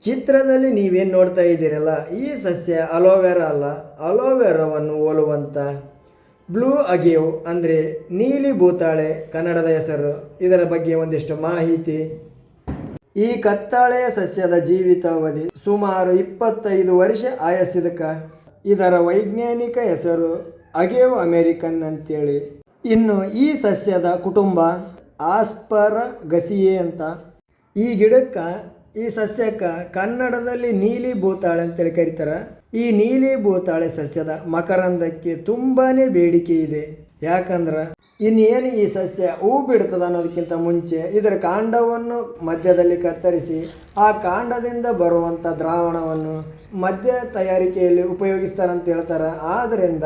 ಚಿತ್ರದಲ್ಲಿ ನೀವೇನು ನೋಡ್ತಾ ಇದ್ದೀರಲ್ಲ, ಈ ಸಸ್ಯ ಅಲೋವೆರಾ ಅಲ್ಲ. ಅಲೋವೆರಾವನ್ನು ಹೋಲುವಂಥ ಬ್ಲೂ ಅಗೇವ್ ಅಂದರೆ ನೀಲಿ ಭೂತಾಳೆ ಕನ್ನಡದ ಹೆಸರು. ಇದರ ಬಗ್ಗೆ ಒಂದಿಷ್ಟು ಮಾಹಿತಿ. ಈ ಕತ್ತಾಳೆಯ ಸಸ್ಯದ ಜೀವಿತಾವಧಿ ಸುಮಾರು 25 ವರ್ಷ ಆಯಸ್ಸಿದಕ್ಕೆ. ಇದರ ವೈಜ್ಞಾನಿಕ ಹೆಸರು ಅಗೇವ್ ಅಮೇರಿಕನ್ ಅಂತೇಳಿ. ಇನ್ನು ಈ ಸಸ್ಯದ ಕುಟುಂಬ ಆಸ್ಪರಗಸಿಯೆ ಅಂತ. ಈ ಗಿಡಕ್ಕೆ, ಈ ಸಸ್ಯಕ್ಕೆ ಕನ್ನಡದಲ್ಲಿ ನೀಲಿ ಭೂತಾಳೆ ಅಂತೇಳಿ ಕರೀತಾರೆ. ಈ ನೀಲಿ ಭೂತಾಳೆ ಸಸ್ಯದ ಮಕರಂದಕ್ಕೆ ತುಂಬಾ ಬೇಡಿಕೆ ಇದೆ. ಯಾಕಂದ್ರೆ ಇನ್ನೇನು ಈ ಸಸ್ಯ ಹೂ ಬಿಡ್ತದ ಅನ್ನೋದಕ್ಕಿಂತ ಮುಂಚೆ ಇದರ ಕಾಂಡವನ್ನು ಮಧ್ಯದಲ್ಲಿ ಕತ್ತರಿಸಿ ಆ ಕಾಂಡದಿಂದ ಬರುವಂಥ ದ್ರಾವಣವನ್ನು ಮದ್ಯ ತಯಾರಿಕೆಯಲ್ಲಿ ಉಪಯೋಗಿಸ್ತಾರಂತ ಹೇಳ್ತಾರೆ. ಆದ್ದರಿಂದ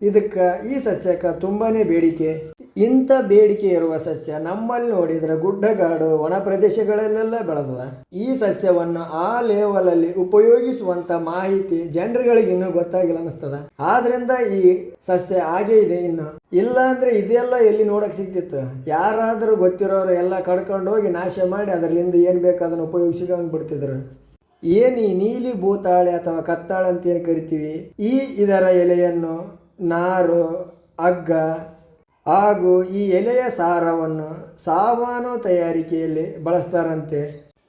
ಇದಕ್ಕೆ, ಈ ಸಸ್ಯಕ್ಕೆ ತುಂಬಾ ಬೇಡಿಕೆ. ಇಂಥ ಬೇಡಿಕೆ ಇರುವ ಸಸ್ಯ ನಮ್ಮಲ್ಲಿ ನೋಡಿದರೆ ಗುಡ್ಡಗಾಡು ಒಣ ಪ್ರದೇಶಗಳಲ್ಲೆಲ್ಲ ಬೆಳೆದದ. ಈ ಸಸ್ಯವನ್ನು ಆ ಲೆವೆಲಲ್ಲಿ ಉಪಯೋಗಿಸುವಂಥ ಮಾಹಿತಿ ಜನರುಗಳಿಗೆ ಇನ್ನೂ ಗೊತ್ತಾಗಿಲ್ಲ ಅನ್ನಿಸ್ತದ. ಆದ್ರಿಂದ ಈ ಸಸ್ಯ ಹಾಗೇ ಇದೆ. ಇನ್ನು ಇಲ್ಲ ಅಂದರೆ ಇದೆಲ್ಲ ಎಲ್ಲಿ ನೋಡೋಕೆ ಸಿಗ್ತಿತ್ತು. ಯಾರಾದರೂ ಗೊತ್ತಿರೋರು ಎಲ್ಲ ಕಡ್ಕೊಂಡು ಹೋಗಿ ನಾಶ ಮಾಡಿ ಅದರಿಂದ ಏನು ಬೇಕು ಅದನ್ನು ಉಪಯೋಗಿಸ್ಕೊಂಡು ಬಿಡ್ತಿದ್ರು. ಏನು ಈ ನೀಲಿ ಭೂತಾಳೆ ಅಥವಾ ಕತ್ತಾಳೆ ಅಂತ ಏನು ಕರಿತೀವಿ, ಇದರ ಎಲೆಯನ್ನು ನಾರು, ಹಗ್ಗ ಹಾಗೂ ಈ ಎಲೆಯ ಸಾರವನ್ನು ಸಾಮಾನು ತಯಾರಿಕೆಯಲ್ಲಿ ಬಳಸ್ತಾರಂತೆ.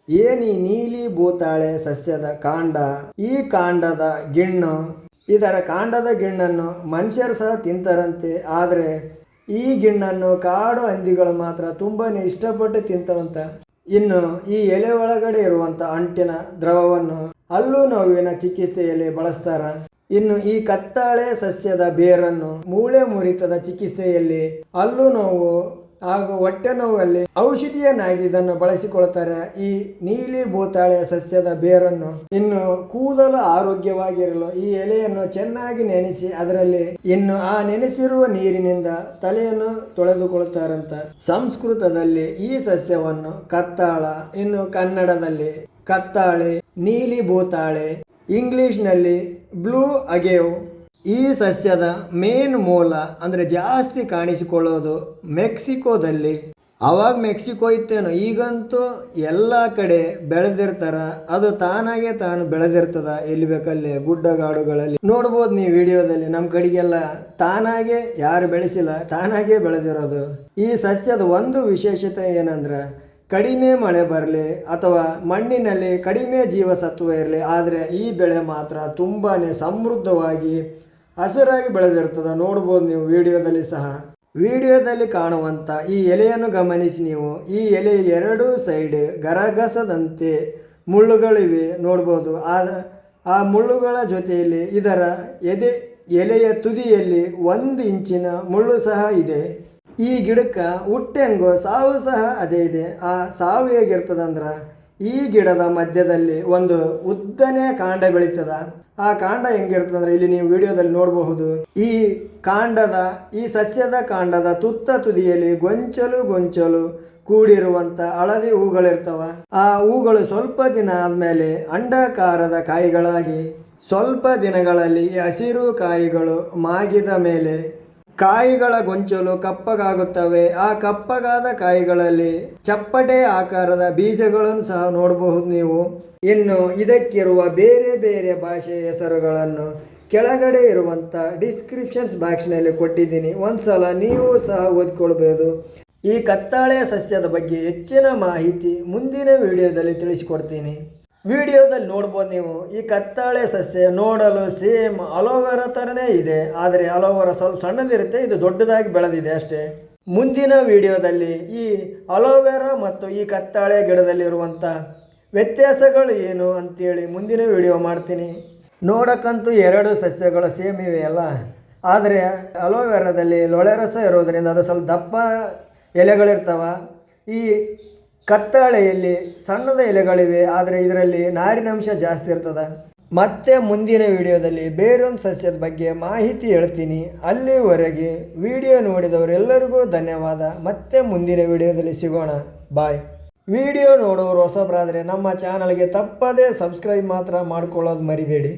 ಏನು ಈ ನೀಲಿ ಭೂತಾಳೆ ಸಸ್ಯದ ಕಾಂಡ, ಈ ಕಾಂಡದ ಗಿಣ್ಣು, ಇದರ ಕಾಂಡದ ಗಿಣ್ಣನ್ನು ಮನುಷ್ಯರು ಸಹ ತಿಂತಾರಂತೆ. ಆದರೆ ಈ ಗಿಣ್ಣನ್ನು ಕಾಡು ಹಂದಿಗಳು ಮಾತ್ರ ತುಂಬಾ ಇಷ್ಟಪಟ್ಟು ತಿಂತವಂತ. ಇನ್ನು ಈ ಎಲೆ ಒಳಗಡೆ ಇರುವಂಥ ಅಂಟಿನ ದ್ರವವನ್ನು ಹಲ್ಲು ನೋವಿನ ಚಿಕಿತ್ಸೆಯಲ್ಲಿ ಬಳಸ್ತಾರ. ಇನ್ನು ಈ ಕತ್ತಾಳೆ ಸಸ್ಯದ ಬೇರನ್ನು ಮೂಳೆ ಮುರಿತದ ಚಿಕಿತ್ಸೆಯಲ್ಲಿ, ಹಲ್ಲು ನೋವು ಹಾಗೂ ಹೊಟ್ಟೆ ನೋವಲ್ಲಿ ಔಷಧಿಯನ್ನಾಗಿ ಇದನ್ನು ಬಳಸಿಕೊಳ್ತಾರೆ, ಈ ನೀಲಿ ಭೂತಾಳೆ ಸಸ್ಯದ ಬೇರನ್ನು. ಇನ್ನು ಕೂದಲು ಆರೋಗ್ಯವಾಗಿರಲು ಈ ಎಲೆಯನ್ನು ಚೆನ್ನಾಗಿ ನೆನೆಸಿ ಅದರಲ್ಲಿ ಇನ್ನು ಆ ನೆನೆಸಿರುವ ನೀರಿನಿಂದ ತಲೆಯನ್ನು ತೊಳೆದುಕೊಳ್ತಾರಂತ. ಸಂಸ್ಕೃತದಲ್ಲಿ ಈ ಸಸ್ಯವನ್ನು ಕತ್ತಾಳ, ಇನ್ನು ಕನ್ನಡದಲ್ಲಿ ಕತ್ತಾಳೆ, ನೀಲಿ ಭೂತಾಳೆ, ಇಂಗ್ಲಿಷ್ನಲ್ಲಿ ಬ್ಲೂ ಅಗೇವ್. ಈ ಸಸ್ಯದ ಮೇನ್ ಮೂಲ ಅಂದರೆ ಜಾಸ್ತಿ ಕಾಣಿಸಿಕೊಳ್ಳೋದು ಮೆಕ್ಸಿಕೋದಲ್ಲಿ. ಅವಾಗ ಮೆಕ್ಸಿಕೋ ಇತ್ತೇನೋ, ಈಗಂತೂ ಎಲ್ಲ ಕಡೆ ಬೆಳೆದಿರ್ತಾರ. ಅದು ತಾನಾಗೆ ತಾನು ಬೆಳೆದಿರ್ತದ ಎಲ್ಲಿ ಬೇಕಲ್ಲಿ ಗುಡ್ಡಗಾಡುಗಳಲ್ಲಿ ನೋಡ್ಬೋದು ನೀವು ವಿಡಿಯೋದಲ್ಲಿ. ನಮ್ಮ ಕಡೆಗೆಲ್ಲ ತಾನಾಗೆ ಯಾರು ಬೆಳೆಸಿಲ್ಲ, ತಾನಾಗೆ ಬೆಳೆದಿರೋದು. ಈ ಸಸ್ಯದ ಒಂದು ವಿಶೇಷತೆ ಏನಂದ್ರೆ, ಕಡಿಮೆ ಮಳೆ ಬರಲಿ ಅಥವಾ ಮಣ್ಣಿನಲ್ಲಿ ಕಡಿಮೆ ಜೀವಸತ್ವ ಇರಲಿ, ಆದರೆ ಈ ಬೆಳೆ ಮಾತ್ರ ತುಂಬಾ ಸಮೃದ್ಧವಾಗಿ ಹಸಿರಾಗಿ ಬೆಳೆದಿರ್ತದೆ. ನೋಡ್ಬೋದು ನೀವು ವಿಡಿಯೋದಲ್ಲಿ ಸಹ. ವಿಡಿಯೋದಲ್ಲಿ ಕಾಣುವಂಥ ಈ ಎಲೆಯನ್ನು ಗಮನಿಸಿ ನೀವು. ಈ ಎಲೆ ಎರಡೂ ಸೈಡ್ ಗರಗಸದಂತೆ ಮುಳ್ಳುಗಳಿವೆ ನೋಡ್ಬೋದು. ಆ ಮುಳ್ಳುಗಳ ಜೊತೆಯಲ್ಲಿ ಇದರ ಎಲೆಯ ತುದಿಯಲ್ಲಿ 1 ಇಂಚಿನ ಮುಳ್ಳು ಸಹ ಇದೆ. ಈ ಗಿಡಕ್ಕೆ ಹುಟ್ಟೆಂಗೋ ಸಾವು ಸಹ ಅದೇ ಇದೆ. ಆ ಸಾವು ಹೇಗಿರ್ತದಂದ್ರೆ, ಈ ಗಿಡದ ಮಧ್ಯದಲ್ಲಿ ಒಂದು ಉದ್ದನೆಯ ಕಾಂಡ ಬೆಳೀತದ. ಆ ಕಾಂಡ ಹೆಂಗಿರ್ತದಂದ್ರೆ, ಇಲ್ಲಿ ನೀವು ವಿಡಿಯೋದಲ್ಲಿ ನೋಡಬಹುದು. ಈ ಸಸ್ಯದ ಕಾಂಡದ ತುತ್ತ ತುದಿಯಲ್ಲಿ ಗೊಂಚಲು ಕೂಡಿರುವಂಥ ಹಳದಿ ಹೂಗಳಿರ್ತವ. ಆ ಹೂಗಳು ಸ್ವಲ್ಪ ದಿನ ಆದಮೇಲೆ ಅಂಡಾಕಾರದ ಕಾಯಿಗಳಾಗಿ, ಸ್ವಲ್ಪ ದಿನಗಳಲ್ಲಿ ಹಸಿರು ಕಾಯಿಗಳು ಮಾಗಿದ ಮೇಲೆ ಕಾಯಿಗಳ ಗೊಂಚಲು ಕಪ್ಪಗಾಗುತ್ತವೆ. ಆ ಕಪ್ಪಗಾದ ಕಾಯಿಗಳಲ್ಲಿ ಚಪ್ಪಟೆ ಆಕಾರದ ಬೀಜಗಳನ್ನು ಸಹ ನೋಡಬಹುದು ನೀವು. ಇನ್ನು ಇದಕ್ಕಿರುವ ಬೇರೆ ಬೇರೆ ಭಾಷೆಯ ಹೆಸರುಗಳನ್ನು ಕೆಳಗಡೆ ಇರುವಂಥ ಡಿಸ್ಕ್ರಿಪ್ಷನ್ಸ್ ಬಾಕ್ಸ್ನಲ್ಲಿ ಕೊಟ್ಟಿದ್ದೀನಿ. ಒಂದ್ಸಲ ನೀವು ಸಹ ಓದ್ಕೊಳ್ಬೋದು. ಈ ಕತ್ತಾಳೆಯ ಸಸ್ಯದ ಬಗ್ಗೆ ಹೆಚ್ಚಿನ ಮಾಹಿತಿ ಮುಂದಿನ ವಿಡಿಯೋದಲ್ಲಿ ತಿಳಿಸಿಕೊಡ್ತೀನಿ. ವಿಡಿಯೋದಲ್ಲಿ ನೋಡ್ಬೋದು ನೀವು. ಈ ಕತ್ತಾಳೆ ಸಸ್ಯ ನೋಡಲು ಸೇಮ್ ಅಲೋವೆರಾ ಥರನೇ ಇದೆ, ಆದರೆ ಅಲೋವೆರಾ ಸ್ವಲ್ಪ ಸಣ್ಣದಿರುತ್ತೆ, ಇದು ದೊಡ್ಡದಾಗಿ ಬೆಳೆದಿದೆ ಅಷ್ಟೇ. ಮುಂದಿನ ವಿಡಿಯೋದಲ್ಲಿ ಈ ಅಲೋವೆರಾ ಮತ್ತು ಈ ಕತ್ತಾಳೆ ಗಿಡದಲ್ಲಿರುವಂಥ ವ್ಯತ್ಯಾಸಗಳು ಏನು ಅಂತೇಳಿ ಮುಂದಿನ ವಿಡಿಯೋ ಮಾಡ್ತೀನಿ. ನೋಡೋಕ್ಕಂತೂ 2 ಸಸ್ಯಗಳು ಸೇಮ್ ಇವೆ ಅಲ್ಲ, ಆದರೆ ಅಲೋವೆರಾದಲ್ಲಿ ಲೊಳೆ ರಸ ಇರೋದರಿಂದ ಅದು ಸ್ವಲ್ಪ ದಪ್ಪ ಎಲೆಗಳಿರ್ತವ. ಈ ಕತ್ತಾಳೆಯಲ್ಲಿ ಸಣ್ಣದ ಎಲೆಗಳಿವೆ, ಆದರೆ ಇದರಲ್ಲಿ ನಾರಿನಂಶ ಜಾಸ್ತಿ ಇರ್ತದೆ. ಮತ್ತೆ ಮುಂದಿನ ವಿಡಿಯೋದಲ್ಲಿ ಬೇರೊಂದು ಸಸ್ಯದ ಬಗ್ಗೆ ಮಾಹಿತಿ ಹೇಳ್ತೀನಿ. ಅಲ್ಲಿವರೆಗೆ ವಿಡಿಯೋ ನೋಡಿದವರೆಲ್ಲರಿಗೂ ಧನ್ಯವಾದ. ಮತ್ತೆ ಮುಂದಿನ ವಿಡಿಯೋದಲ್ಲಿ ಸಿಗೋಣ. ಬಾಯ್. ವಿಡಿಯೋ ನೋಡೋರು ಹೊಸಬರಾದರೆ ನಮ್ಮ ಚಾನಲ್ಗೆ ತಪ್ಪದೇ ಸಬ್ಸ್ಕ್ರೈಬ್ ಮಾತ್ರ ಮಾಡ್ಕೊಳ್ಳೋದು ಮರಿಬೇಡಿ.